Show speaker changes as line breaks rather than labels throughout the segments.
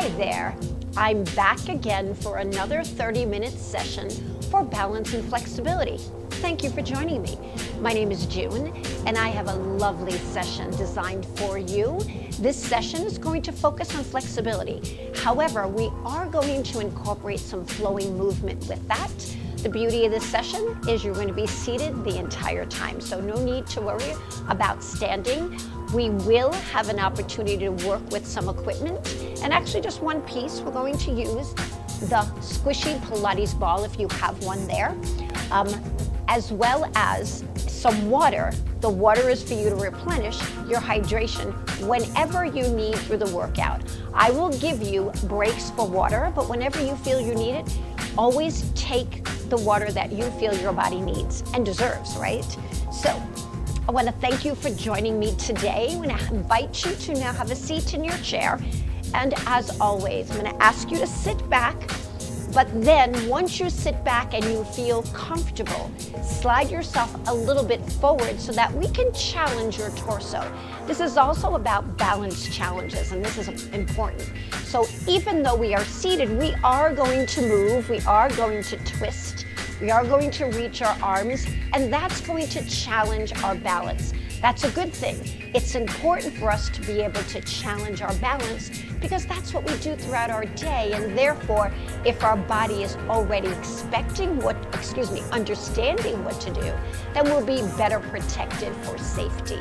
Hi there. I'm back again for another 30-minute session for balance and flexibility. Thank you for joining me. My name is June, and I have a lovely session designed for you. This session is going to focus on flexibility. However, we are going to incorporate some flowing movement with that. The beauty of this session is you're going to be seated the entire time, so no need to worry about standing. We will have an opportunity to work with some equipment, and actually just one piece. We're going to use the squishy Pilates ball if you have one there, as well as some water. The water is for you to replenish your hydration whenever you need through the workout. I will give you breaks for water, but whenever you feel you need it, always take the water that you feel your body needs and deserves, right? So I want to thank you for joining me today. I'm going to invite you to now have a seat in your chair. And as always, I'm going to ask you to sit back. But then once you sit back and you feel comfortable, slide yourself a little bit forward so that we can challenge your torso. This is also about balance challenges, and this is important. So even though we are seated, we are going to move, we are going to twist, we are going to reach our arms, and that's going to challenge our balance. That's a good thing. It's important for us to be able to challenge our balance because that's what we do throughout our day, and therefore, if our body is already understanding what to do, then we'll be better protected for safety.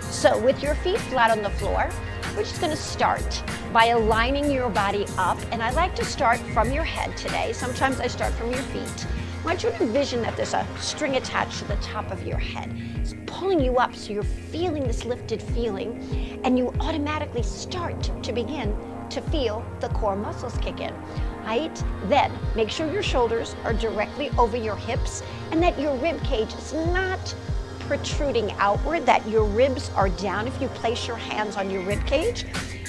So with your feet flat on the floor, we're just going to start by aligning your body up, and I like to start from your head today. Sometimes I start from your feet. I want you to envision that there's a string attached to the top of your head. It's pulling you up so you're feeling this lifted feeling, and you automatically start to begin to feel the core muscles kick in, right? Then make sure your shoulders are directly over your hips and that your rib cage is not protruding outward, that your ribs are down. If you place your hands on your rib cage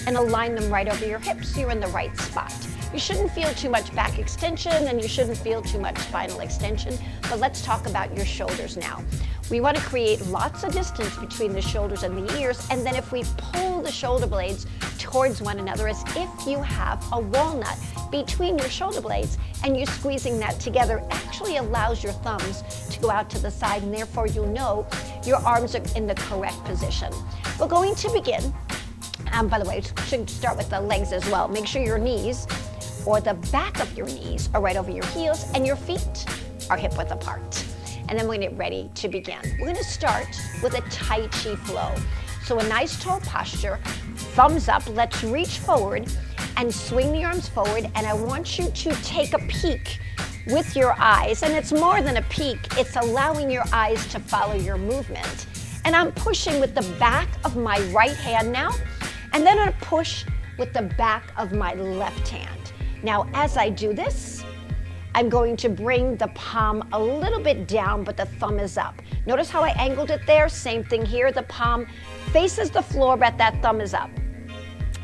and align them right over your hips, you're in the right spot. You shouldn't feel too much back extension and you shouldn't feel too much spinal extension, but let's talk about your shoulders now. We want to create lots of distance between the shoulders and the ears, and then if we pull the shoulder blades towards one another as if you have a walnut between your shoulder blades, and you squeezing that together actually allows your thumbs to go out to the side, and therefore you'll know your arms are in the correct position. We're going to begin, by the way, we should start with the legs as well. Make sure your knees or the back of your knees are right over your heels and your feet are hip width apart. And then we're going to get ready to begin. We're going to start with a Tai Chi Flow. So a nice tall posture, thumbs up. Let's reach forward and swing the arms forward. And I want you to take a peek with your eyes. And it's more than a peek. It's allowing your eyes to follow your movement. And I'm pushing with the back of my right hand now. And then I'm going to push with the back of my left hand. Now, as I do this, I'm going to bring the palm a little bit down, but the thumb is up. Notice how I angled it there? Same thing here. The palm faces the floor, but that thumb is up.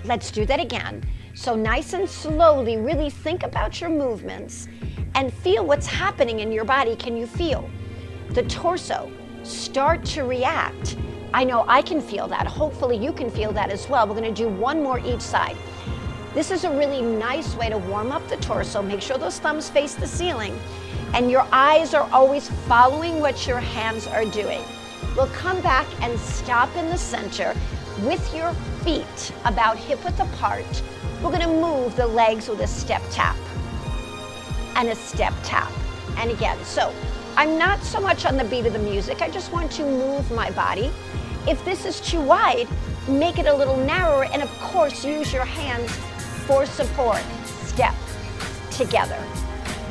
Let's do that again. So nice and slowly, really think about your movements and feel what's happening in your body. Can you feel the torso start to react? I know I can feel that. Hopefully you can feel that as well. We're going to do one more each side. This is a really nice way to warm up the torso. Make sure those thumbs face the ceiling and your eyes are always following what your hands are doing. We'll come back and stop in the center with your feet about hip width apart. We're going to move the legs with a step tap and a step tap. And again, so I'm not so much on the beat of the music. I just want to move my body. If this is too wide, make it a little narrower, and of course use your hands for support. Step together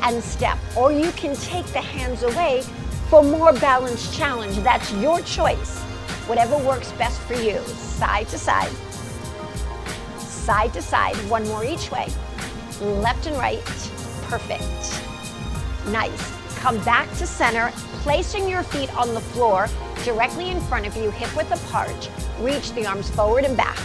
and step, or you can take the hands away for more balance challenge. That's your choice. Whatever works best for you. Side to side, side to side. One more each way. Left and right. Perfect. Nice. Come back to center, placing your feet on the floor directly in front of you, hip width apart. Reach the arms forward and back.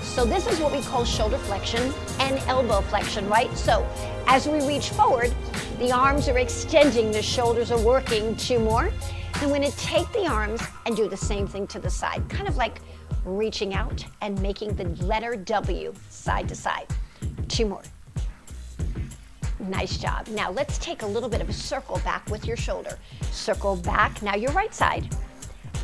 So this is what we call shoulder flexion and elbow flexion, right? So as we reach forward, the arms are extending, the shoulders are working. Two more. And we're going to take the arms and do the same thing to the side, kind of like reaching out and making the letter W side to side. 2 more. Nice job. Now let's take a little bit of a circle back with your shoulder. Circle back, now your right side,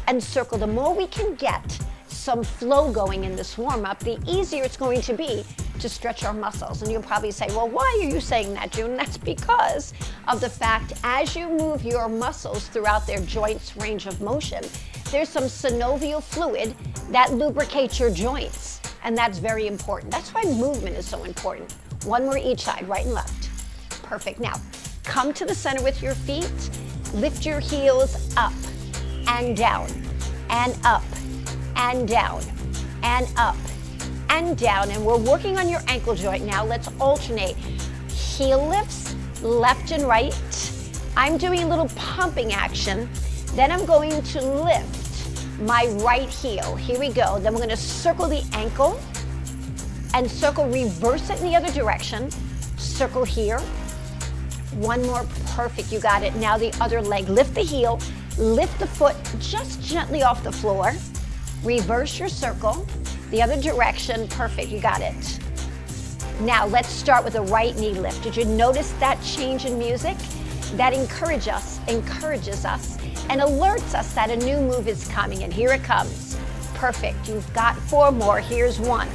and circle. The more we can get some flow going in this warm-up, the easier it's going to be to stretch our muscles. And you'll probably say, well, why are you saying that, June? That's because of the fact as you move your muscles throughout their joints range of motion, there's some synovial fluid that lubricates your joints, and that's very important. That's why movement is so important. 1 more each side, right and left. Perfect. Now, come to the center with your feet, lift your heels up and down, and up, and down, and up, and down. And we're working on your ankle joint now. Let's alternate. Heel lifts, left and right. I'm doing a little pumping action. Then I'm going to lift my right heel. Here we go. Then we're going to circle the ankle and circle, reverse it in the other direction. Circle here. 1 more, perfect, you got it. Now the other leg, lift the heel, lift the foot just gently off the floor, reverse your circle, the other direction, perfect, you got it. Now let's start with a right knee lift. Did you notice that change in music? That encourages us and alerts us that a new move is coming, and here it comes. Perfect, you've got 4 more, here's 1.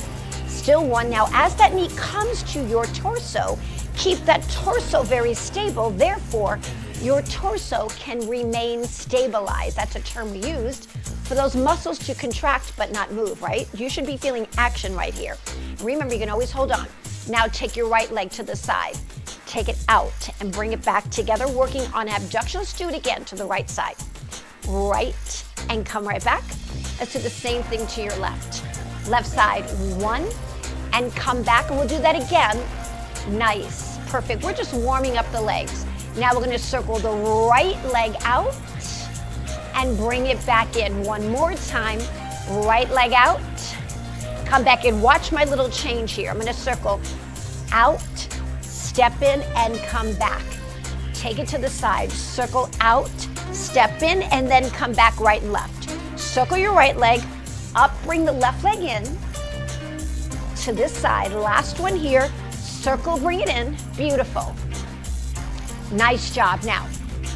Still 1, now as that knee comes to your torso, keep that torso very stable, therefore your torso can remain stabilized. That's a term we used for those muscles to contract but not move, right? You should be feeling action right here. Remember, you can always hold on. Now take your right leg to the side. Take it out and bring it back together, working on abduction. Let's do it again to the right side. Right, and come right back. Let's do the same thing to your left. Left side, 1, and come back, and we'll do that again. Nice, perfect. We're just warming up the legs. Now we're going to circle the right leg out and bring it back in. 1 more time. Right leg out. Come back in. Watch my little change here. I'm going to circle out, step in, and come back. Take it to the side. Circle out, step in, and then come back right and left. Circle your right leg up, bring the left leg in to this side. Last one here. Circle, bring it in. Beautiful. Nice job. Now,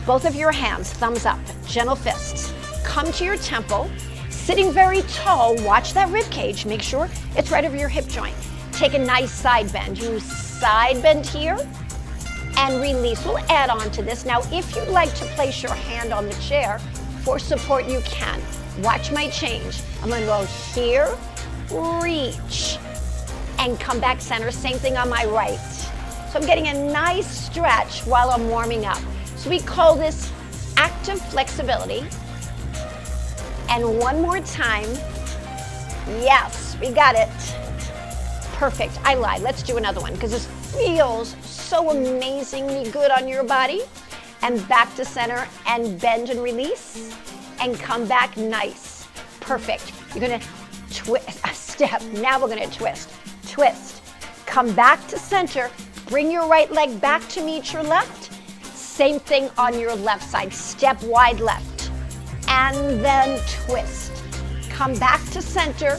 both of your hands, thumbs up, gentle fists. Come to your temple, sitting very tall. Watch that rib cage. Make sure it's right over your hip joint. Take a nice side bend. You side bend here and release. We'll add on to this. Now, if you'd like to place your hand on the chair for support, you can. Watch my change. I'm going to go here, reach, and come back center. Same thing on my right. So I'm getting a nice stretch while I'm warming up. So we call this active flexibility. And 1 more time. Yes, we got it. Perfect. I lied. Let's do another one because this feels so amazingly good on your body. And back to center and bend and release and come back. Nice. Perfect. You're going to twist a step. Now we're going to twist. Twist. Come back to center. Bring your right leg back to meet your left. Same thing on your left side. Step wide left. And then twist. Come back to center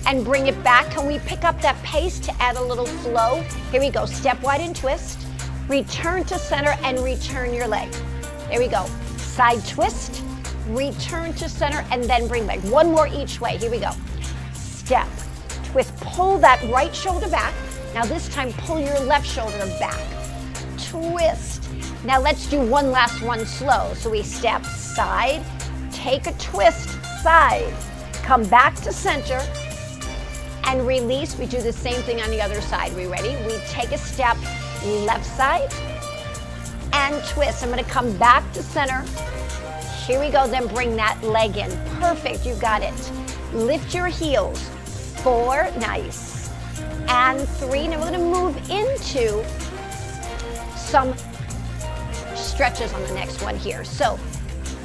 and bring it back. Can we pick up that pace to add a little flow? Here we go. Step wide and twist. Return to center and return your leg. There we go. Side twist. Return to center and then bring leg. 1 more each way. Here we go. Step. Twist. Pull that right shoulder back. Now this time pull your left shoulder back. Twist. Now let's do one last one slow. So we step side, take a twist, side, come back to center, and release. We do the same thing on the other side. We ready? We take a step, left side, and twist. I'm going to come back to center. Here we go. Then bring that leg in. Perfect. You got it. Lift your heels. 4. Nice. And 3. Now we're going to move into some stretches on the next one here. So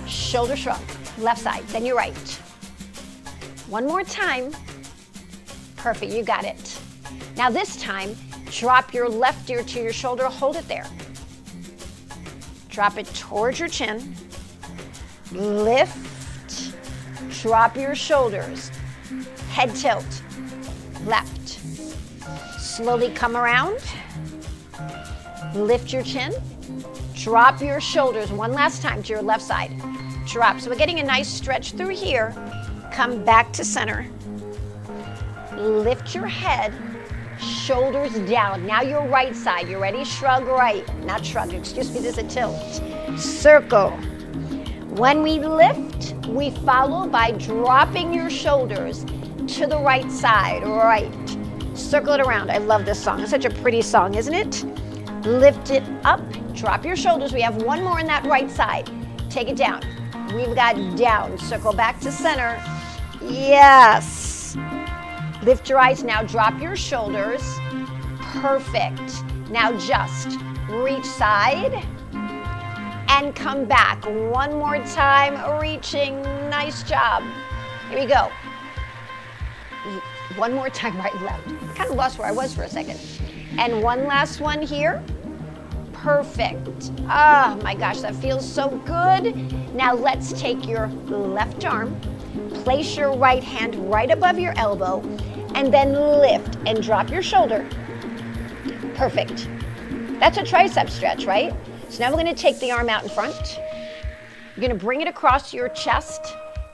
shoulder shrug, left side, then your right. 1 more time. Perfect, you got it. Now this time, drop your left ear to your shoulder, hold it there. Drop it towards your chin. Lift, drop your shoulders. Head tilt, left. Slowly come around. Lift your chin. Drop your shoulders one last time to your left side. Drop. So we're getting a nice stretch through here. Come back to center. Lift your head. Shoulders down. Now your right side. You ready? Shrug right. Not shrug. Excuse me. There's a tilt. Circle. When we lift, we follow by dropping your shoulders to the right side. Right. Circle it around. I love this song. It's such a pretty song, isn't it? Lift it up. Drop your shoulders. We have one more on that right side. Take it down. We've got down. Circle back to center. Yes. Lift your eyes now. Drop your shoulders. Perfect. Now just reach side and come back. One more time. Reaching. Nice job. Here we go. One more time, right, left. Kind of lost where I was for a second. And one last one here. Perfect. Oh my gosh, that feels so good. Now let's take your left arm, place your right hand right above your elbow, and then lift and drop your shoulder. Perfect. That's a tricep stretch, right? So now we're gonna take the arm out in front. You're gonna bring it across your chest,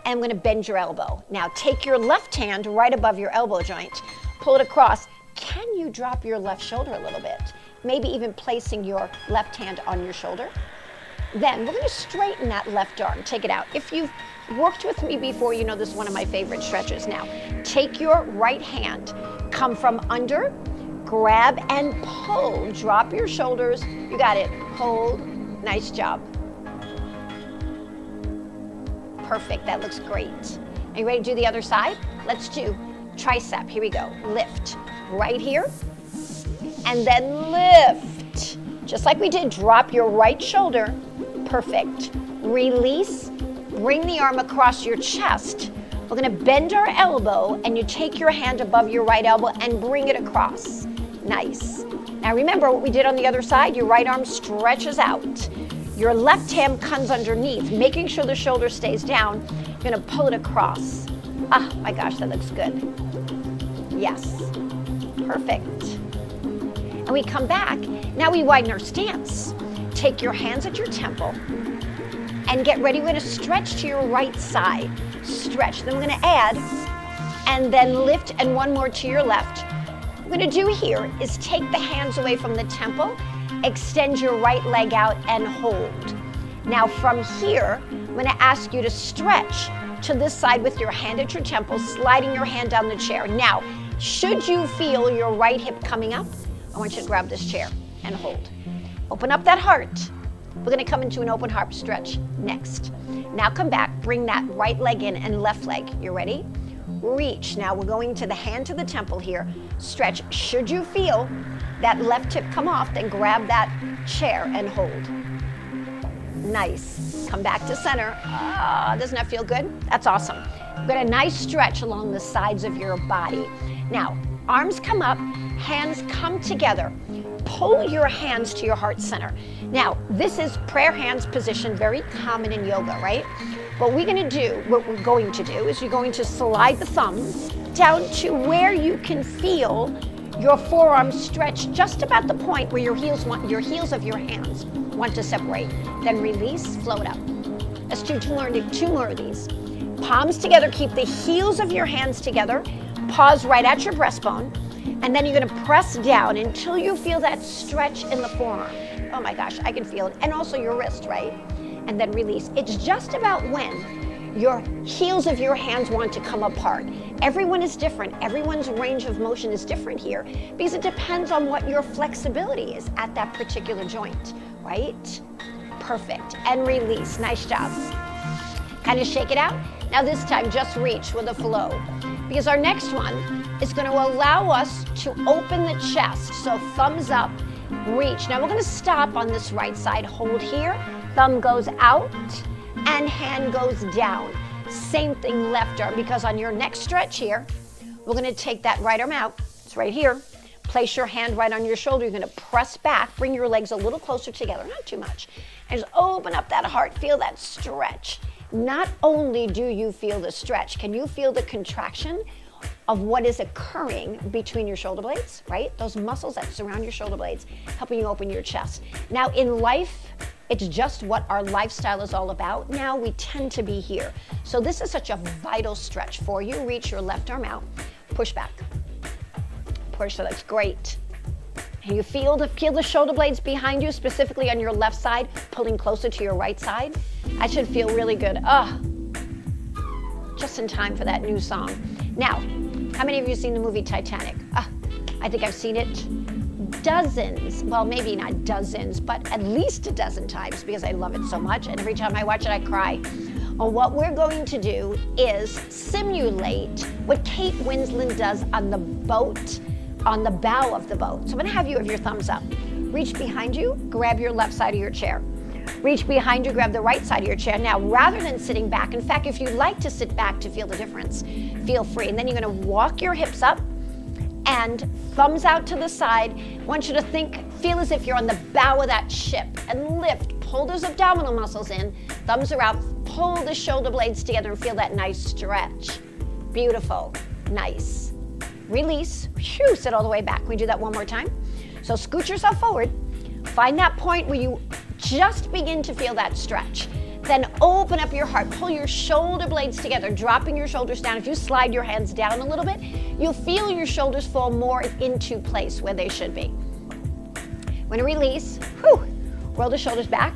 and I'm gonna bend your elbow. Now take your left hand right above your elbow joint, pull it across. Can you drop your left shoulder a little bit? Maybe even placing your left hand on your shoulder. Then we're gonna straighten that left arm, take it out. If you've worked with me before, you know this is one of my favorite stretches. Now, take your right hand, come from under, grab and pull. Drop your shoulders, you got it. Hold, nice job. Perfect, that looks great. Are you ready to do the other side? Let's do tricep, here we go. Lift, right here, and then lift. Just like we did, drop your right shoulder. Perfect. Release, bring the arm across your chest. We're gonna bend our elbow, and you take your hand above your right elbow and bring it across. Nice. Now remember what we did on the other side, your right arm stretches out. Your left hand comes underneath, making sure the shoulder stays down. You're gonna pull it across. Ah, my gosh, that looks good. Yes, perfect. And we come back, now we widen our stance. Take your hands at your temple and get ready. We're gonna stretch to your right side. Stretch, then we're gonna add, and then lift, and one more to your left. What we're gonna do here is take the hands away from the temple, extend your right leg out and hold. Now from here, I'm gonna ask you to stretch to this side with your hand at your temple, sliding your hand down the chair. Now, should you feel your right hip coming up, I want you to grab this chair and hold. Open up that heart. We're gonna come into an open heart stretch next. Now come back, bring that right leg in and left leg. You ready? Reach. Now we're going to the hand to the temple here. Stretch. Should you feel that left hip come off, then grab that chair and hold. Nice. Come back to center. Doesn't that feel good? That's awesome. We've got a nice stretch along the sides of your body. Now, arms come up, hands come together. Pull your hands to your heart center. Now, this is prayer hands position, very common in yoga, right? What we're going to do is you're going to slide the thumb down to where you can feel your forearms stretch just about the point where your heels of your hands want to separate. Then release, float up. Let's do two more of these. Palms together, keep the heels of your hands together. Pause right at your breastbone. And then you're gonna press down until you feel that stretch in the forearm. Oh my gosh, I can feel it. And also your wrist, right? And then release. It's just about when your heels of your hands want to come apart. Everyone is different. Everyone's range of motion is different here because it depends on what your flexibility is at that particular joint, right? Perfect. And release. Nice job. Kind of shake it out. Now this time, just reach with a flow because our next one is going to allow us to open the chest. So thumbs up, reach. Now we're going to stop on this right side. Hold here. Thumb goes out and hand goes down. Same thing left arm, because on your next stretch here, we're going to take that right arm out. It's right here. Place your hand right on your shoulder. You're going to press back. Bring your legs a little closer together, not too much. And just open up that heart. Feel that stretch. Not only do you feel the stretch, can you feel the contraction of what is occurring between your shoulder blades, right? Those muscles that surround your shoulder blades, helping you open your chest. Now in life, it's just what our lifestyle is all about. Now we tend to be here. So this is such a vital stretch for you. Reach your left arm out, push back. Push, so that's great. And you feel the shoulder blades behind you, specifically on your left side, pulling closer to your right side. That should feel really good. Just in time for that new song. Now, how many of you have seen the movie Titanic? I think I've seen it dozens, well, maybe not dozens, but at least a dozen times because I love it so much. And every time I watch it, I cry. Well, what we're going to do is simulate what Kate Winslet does on the boat, on the bow of the boat. So I'm gonna have you have your thumbs up. Reach behind you, grab your left side of your chair. Reach behind you, grab the right side of your chair. Now, rather than sitting back, in fact, if you'd like to sit back to feel the difference, feel free. And then you're gonna walk your hips up and thumbs out to the side. I want you to feel as if you're on the bow of that ship and lift, pull those abdominal muscles in, thumbs are out, pull the shoulder blades together and feel that nice stretch. Beautiful, nice. Release, sit all the way back. Can we do that one more time? So scoot yourself forward, find that point where you just begin to feel that stretch. Then open up your heart, pull your shoulder blades together, dropping your shoulders down. If you slide your hands down a little bit, you'll feel your shoulders fall more into place where they should be. When you release, roll the shoulders back.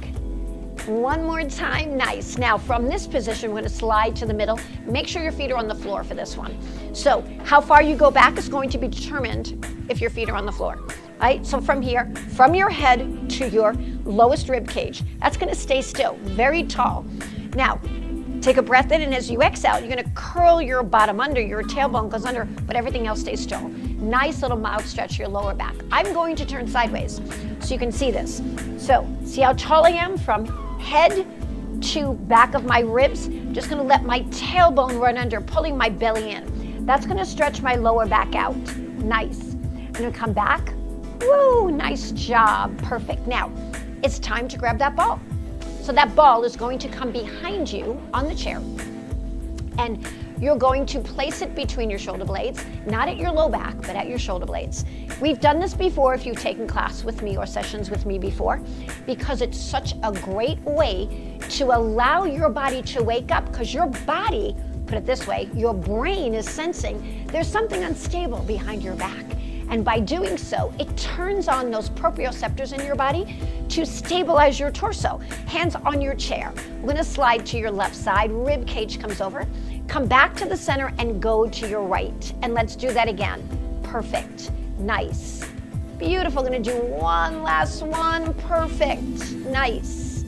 One more time, nice. Now from this position, we're gonna slide to the middle. Make sure your feet are on the floor for this one. So how far you go back is going to be determined if your feet are on the floor. Right? So from here, from your head to your lowest rib cage, that's gonna stay still, very tall. Now, take a breath in, and as you exhale, you're gonna curl your bottom under, your tailbone goes under, but everything else stays still. Nice little mild stretch your lower back. I'm going to turn sideways so you can see this. So, see how tall I am from head to back of my ribs? I'm just gonna let my tailbone run under, pulling my belly in. That's gonna stretch my lower back out. Nice. I'm gonna come back. Woo, nice job, perfect. Now, it's time to grab that ball. So that ball is going to come behind you on the chair, and you're going to place it between your shoulder blades, not at your low back, but at your shoulder blades. We've done this before if you've taken class with me or sessions with me before, because it's such a great way to allow your body to wake up, because your body, put it this way, your brain is sensing there's something unstable behind your back. And by doing so, it turns on those proprioceptors in your body to stabilize your torso. Hands on your chair. We're gonna slide to your left side, rib cage comes over. Come back to the center and go to your right. And let's do that again. Perfect, nice. Beautiful, gonna do one last one, perfect, nice.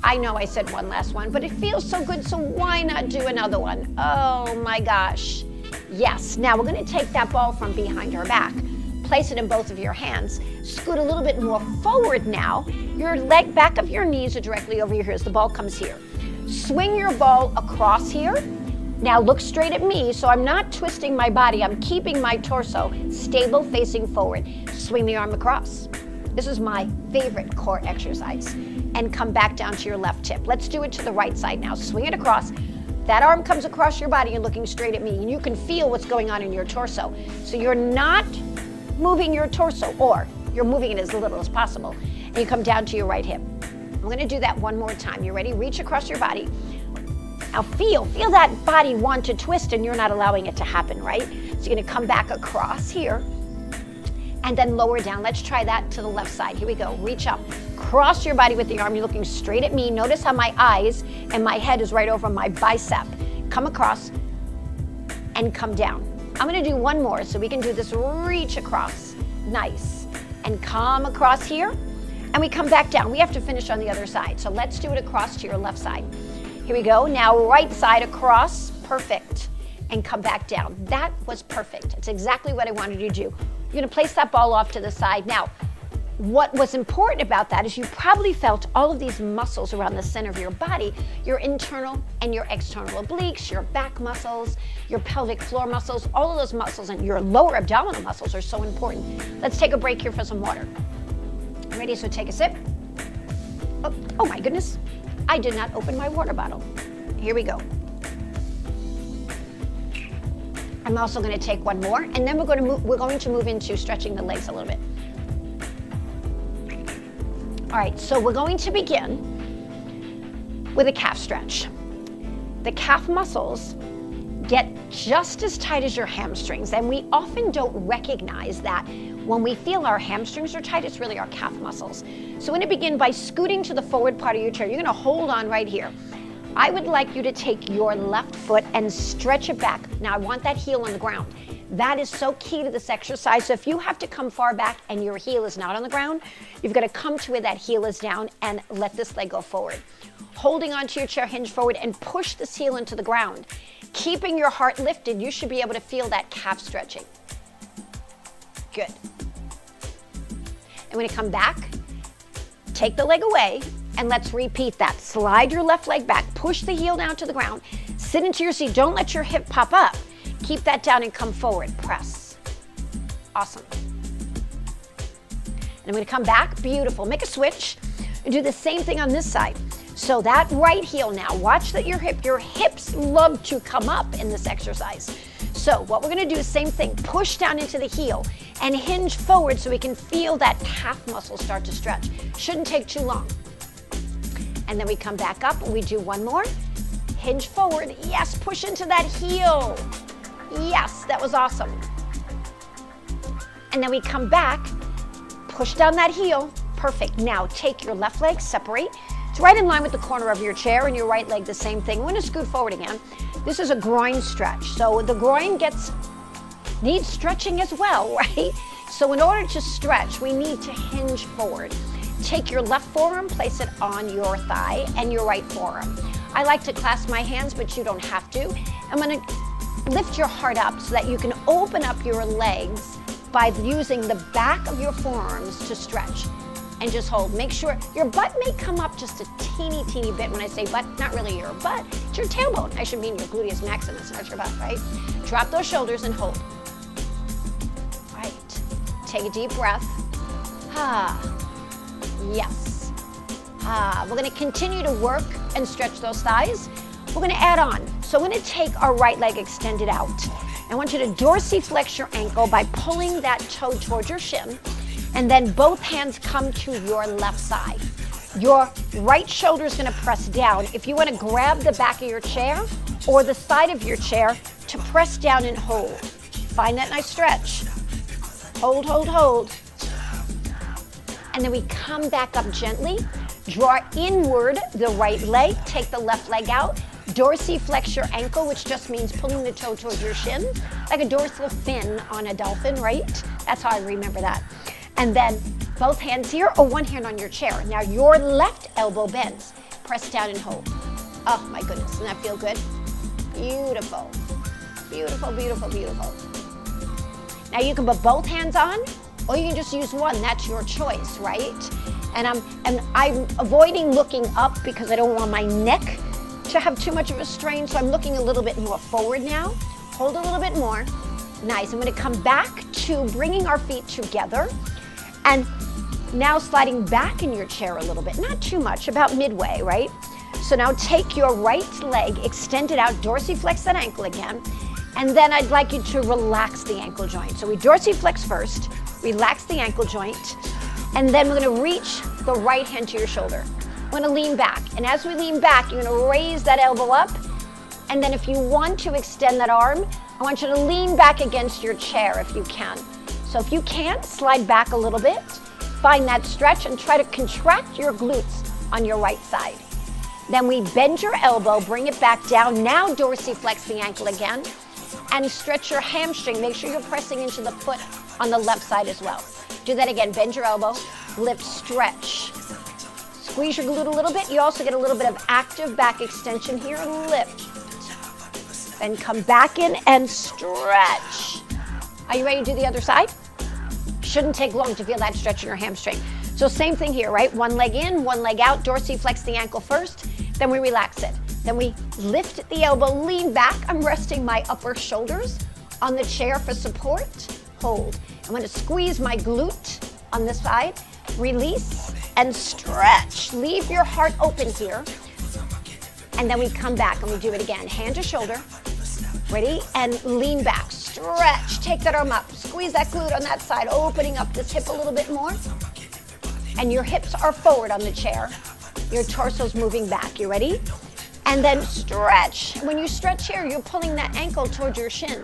I know I said one last one, but it feels so good, so why not do another one? Oh my gosh. Yes, now we're gonna take that ball from behind our back, place it in both of your hands, scoot a little bit more forward now. Your leg, back of your knees are directly over here as the ball comes here. Swing your ball across here. Now look straight at me, so I'm not twisting my body, I'm keeping my torso stable facing forward. Swing the arm across. This is my favorite core exercise. And come back down to your left hip. Let's do it to the right side now. Swing it across. That arm comes across your body and looking straight at me, and you can feel what's going on in your torso. So you're not moving your torso, or you're moving it as little as possible. And you come down to your right hip. I'm gonna do that one more time. You ready? Reach across your body. Now feel that body want to twist, and you're not allowing it to happen, right? So you're gonna come back across here, and then lower down. Let's try that to the left side. Here we go. Reach up. Cross your body with the arm. You're looking straight at me. Notice how my eyes and my head is right over my bicep. Come across and come down. I'm gonna do one more so we can do this reach across. Nice. And come across here, and we come back down. We have to finish on the other side. So let's do it across to your left side. Here we go. Now right side across. Perfect. And come back down. That was perfect. It's exactly what I wanted you to do. You're gonna place that ball off to the side. Now, what was important about that is you probably felt all of these muscles around the center of your body, your internal and your external obliques, your back muscles, your pelvic floor muscles, all of those muscles and your lower abdominal muscles are so important. Let's take a break here for some water. Ready? So take a sip. Oh my goodness. I did not open my water bottle. Here we go. I'm also going to take one more, and then we're going to move into stretching the legs a little bit. All right, so we're going to begin with a calf stretch. The calf muscles get just as tight as your hamstrings, and we often don't recognize that when we feel our hamstrings are tight, it's really our calf muscles. So we're going to begin by scooting to the forward part of your chair. You're going to hold on right here. I would like you to take your left foot and stretch it back. Now I want that heel on the ground. That is so key to this exercise. So if you have to come far back and your heel is not on the ground, you've got to come to where that heel is down and let this leg go forward. Holding onto your chair, hinge forward, and push this heel into the ground. Keeping your heart lifted, you should be able to feel that calf stretching. Good. And when you come back, take the leg away, and let's repeat that. Slide your left leg back, push the heel down to the ground, sit into your seat. Don't let your hip pop up. Keep that down and come forward. Press. Awesome. And when you come back, beautiful. Make a switch and do the same thing on this side. So that right heel now, watch that your hips love to come up in this exercise. So what we're going to do is same thing, push down into the heel and hinge forward so we can feel that calf muscle start to stretch. Shouldn't take too long. And then we come back up and we do one more. Hinge forward. Yes, push into that heel. Yes, that was awesome. And then we come back, push down that heel. Perfect. Now take your left leg, separate. It's right in line with the corner of your chair, and your right leg the same thing. We're going to scoot forward again. This is a groin stretch. So the groin needs stretching as well, right? So in order to stretch, we need to hinge forward. Take your left forearm, place it on your thigh, and your right forearm. I like to clasp my hands, but you don't have to. I'm going to lift your heart up so that you can open up your legs by using the back of your forearms to stretch. And just hold. Make sure your butt may come up just a teeny bit. When I say butt, not really your butt, it's your tailbone. I should mean your gluteus maximus, not your butt, right? Drop those shoulders and hold. Right. Take a deep breath. Yes. We're going to continue to work and stretch those thighs. We're going to add on. So we're going to take our right leg extended out. I want you to dorsiflex your ankle by pulling that toe towards your shin. And then both hands come to your left side. Your right shoulder is going to press down. If you want to grab the back of your chair or the side of your chair to press down and hold. Find that nice stretch. Hold, hold, hold. And then we come back up gently. Draw inward the right leg. Take the left leg out. Dorsiflex your ankle, which just means pulling the toe towards your shin. Like a dorsal fin on a dolphin, right? That's how I remember that. And then both hands here or one hand on your chair. Now your left elbow bends. Press down and hold. Oh my goodness, doesn't that feel good? Beautiful. Beautiful, beautiful, beautiful. Now you can put both hands on or you can just use one. That's your choice, right? And I'm avoiding looking up because I don't want my neck to have too much of a strain. So I'm looking a little bit more forward now. Hold a little bit more. Nice. I'm going to come back to bringing our feet together. And now sliding back in your chair a little bit, not too much, about midway, right? So now take your right leg, extend it out, dorsiflex that ankle again, and then I'd like you to relax the ankle joint. So we dorsiflex first, relax the ankle joint, and then we're gonna reach the right hand to your shoulder. We're gonna lean back, and as we lean back, you're gonna raise that elbow up, and then if you want to extend that arm, I want you to lean back against your chair if you can. So if you can't, slide back a little bit, find that stretch and try to contract your glutes on your right side. Then we bend your elbow, bring it back down. Now dorsiflex the ankle again and stretch your hamstring. Make sure you're pressing into the foot on the left side as well. Do that again, bend your elbow, lift, stretch. Squeeze your glute a little bit. You also get a little bit of active back extension here, lift. Then come back in and stretch. Are you ready to do the other side? Shouldn't take long to feel that stretch in your hamstring. So same thing here, right? One leg in, one leg out, dorsiflex the ankle first, then we relax it. Then we lift the elbow, lean back. I'm resting my upper shoulders on the chair for support. Hold. I'm going to squeeze my glute on this side, release and stretch. Leave your heart open here. And then we come back and we do it again. Hand to shoulder, Ready? And lean back, stretch, take that arm up, squeeze that glute on that side, opening up this hip a little bit more. And your hips are forward on the chair. Your torso's moving back. You ready? And then stretch. When you stretch here, you're pulling that ankle towards your shin.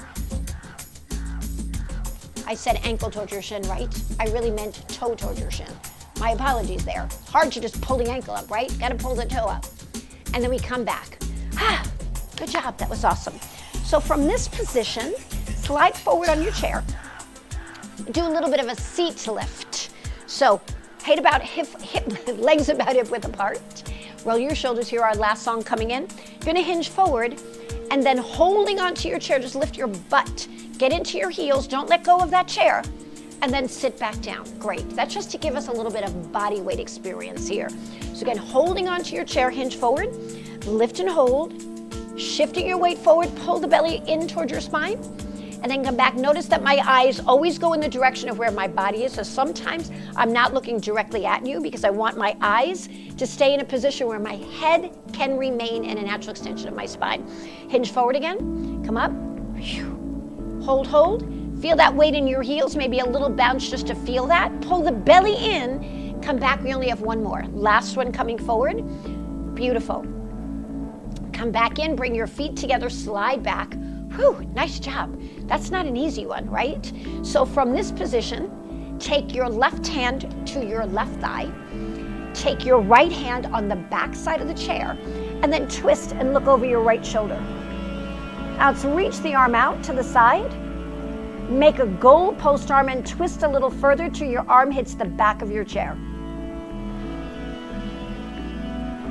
I said ankle towards your shin, right? I really meant toe towards your shin. My apologies there. Hard to just pull the ankle up, right? Gotta pull the toe up. And then we come back. Good job, that was awesome. So from this position, slide forward on your chair. Do a little bit of a seat lift. So legs about hip width apart. Roll your shoulders here, our last song coming in. You're gonna hinge forward and then holding onto your chair, just lift your butt. Get into your heels, don't let go of that chair, and then sit back down. Great, that's just to give us a little bit of body weight experience here. So again, holding onto your chair, hinge forward, lift and hold, shifting your weight forward, pull the belly in towards your spine, and then come back. Notice that my eyes always go in the direction of where my body is, so sometimes I'm not looking directly at you because I want my eyes to stay in a position where my head can remain in a natural extension of my spine. Hinge forward again, come up, hold. Feel that weight in your heels, maybe a little bounce just to feel that. Pull the belly in, come back, we only have one more. Last one coming forward, beautiful. Come back in, bring your feet together, slide back. Whew, nice job. That's not an easy one, right? So from this position, take your left hand to your left thigh, take your right hand on the back side of the chair, and then twist and look over your right shoulder. Now let's reach the arm out to the side, make a goal post arm and twist a little further till your arm hits the back of your chair.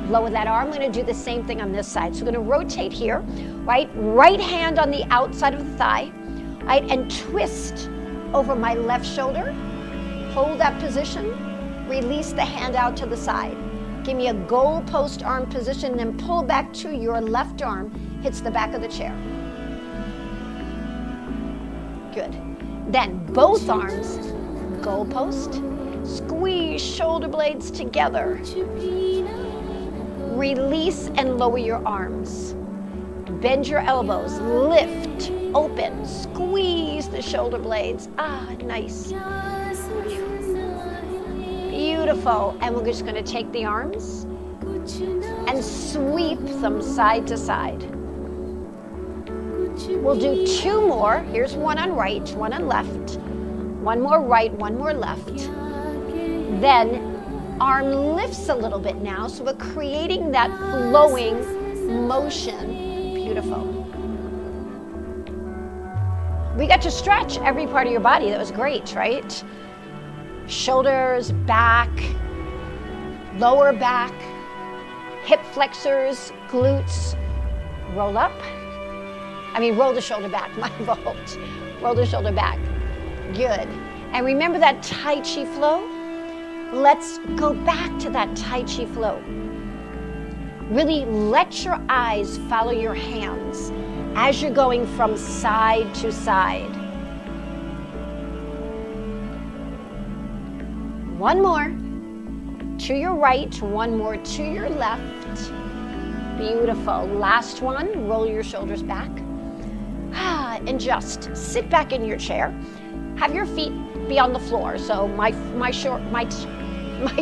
Lower that arm. I'm going to do the same thing on this side. So we're going to rotate here, right? Right hand on the outside of the thigh, right? And twist over my left shoulder. Hold that position. Release the hand out to the side. Give me a goal post arm position, then pull back to your left arm, hits the back of the chair. Good. Then both arms, goal post, squeeze shoulder blades together. Release and lower your arms. Bend your elbows, lift, open, squeeze the shoulder blades. Nice. Beautiful. And we're just going to take the arms and sweep them side to side. We'll do two more. Here's one on right, one on left. One more right, one more left. Then arm lifts a little bit now, so we're creating that flowing motion. Beautiful. We got to stretch every part of your body. That was great, right? Shoulders, back, lower back, hip flexors, glutes. Roll up. Roll the shoulder back, my fault. Roll the shoulder back. Good. And remember that Tai Chi Flow? Let's go back to that Tai Chi Flow. Really let your eyes follow your hands as you're going from side to side. One more to your right, one more to your left. Beautiful. Last one, roll your shoulders back. And just sit back in your chair. Have your feet be on the floor. So my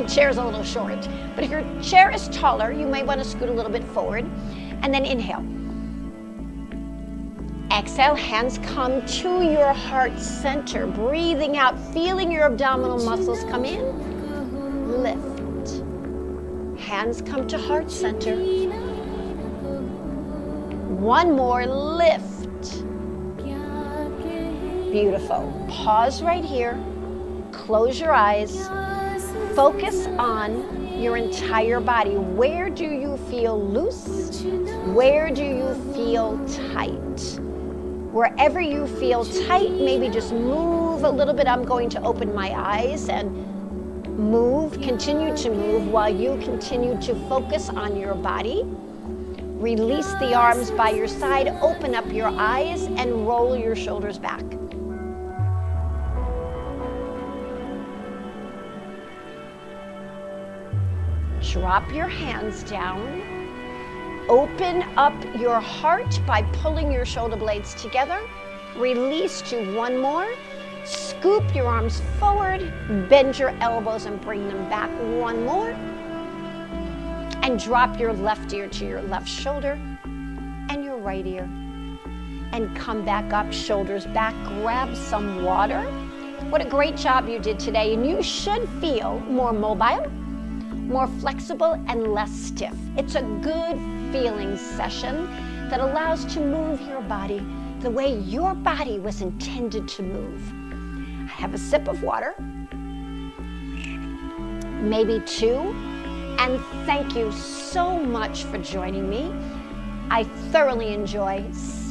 chair is a little short, but if your chair is taller, you may want to scoot a little bit forward, and then inhale. Exhale, hands come to your heart center, breathing out, feeling your abdominal muscles come in, lift. Hands come to heart center. One more, lift. Beautiful. Pause right here, close your eyes. Focus on your entire body. Where do you feel loose? Where do you feel tight? Wherever you feel tight, maybe just move a little bit. I'm going to open my eyes and move, continue to move while you continue to focus on your body. Release the arms by your side, open up your eyes, and roll your shoulders back. Drop your hands down. Open up your heart by pulling your shoulder blades together. Release to one more. Scoop your arms forward, bend your elbows and bring them back. One more. And drop your left ear to your left shoulder and your right ear. And come back up, shoulders back, grab some water. What a great job you did today. And you should feel more mobile, more flexible, and less stiff. It's a good feeling session that allows to move your body the way your body was intended to move. Have a sip of water, maybe two, and thank you so much for joining me. I thoroughly enjoy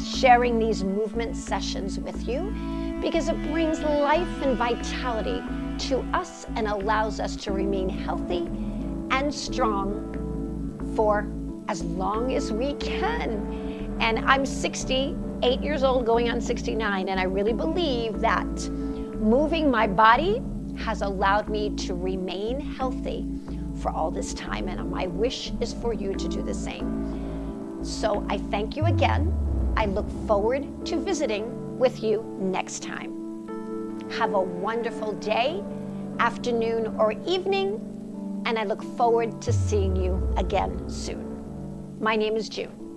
sharing these movement sessions with you because it brings life and vitality to us and allows us to remain healthy and strong for as long as we can. And I'm 68 years old, going on 69, and I really believe that moving my body has allowed me to remain healthy for all this time, and my wish is for you to do the same. So I thank you again. I look forward to visiting with you next time. Have a wonderful day, afternoon, or evening, and I look forward to seeing you again soon. My name is June.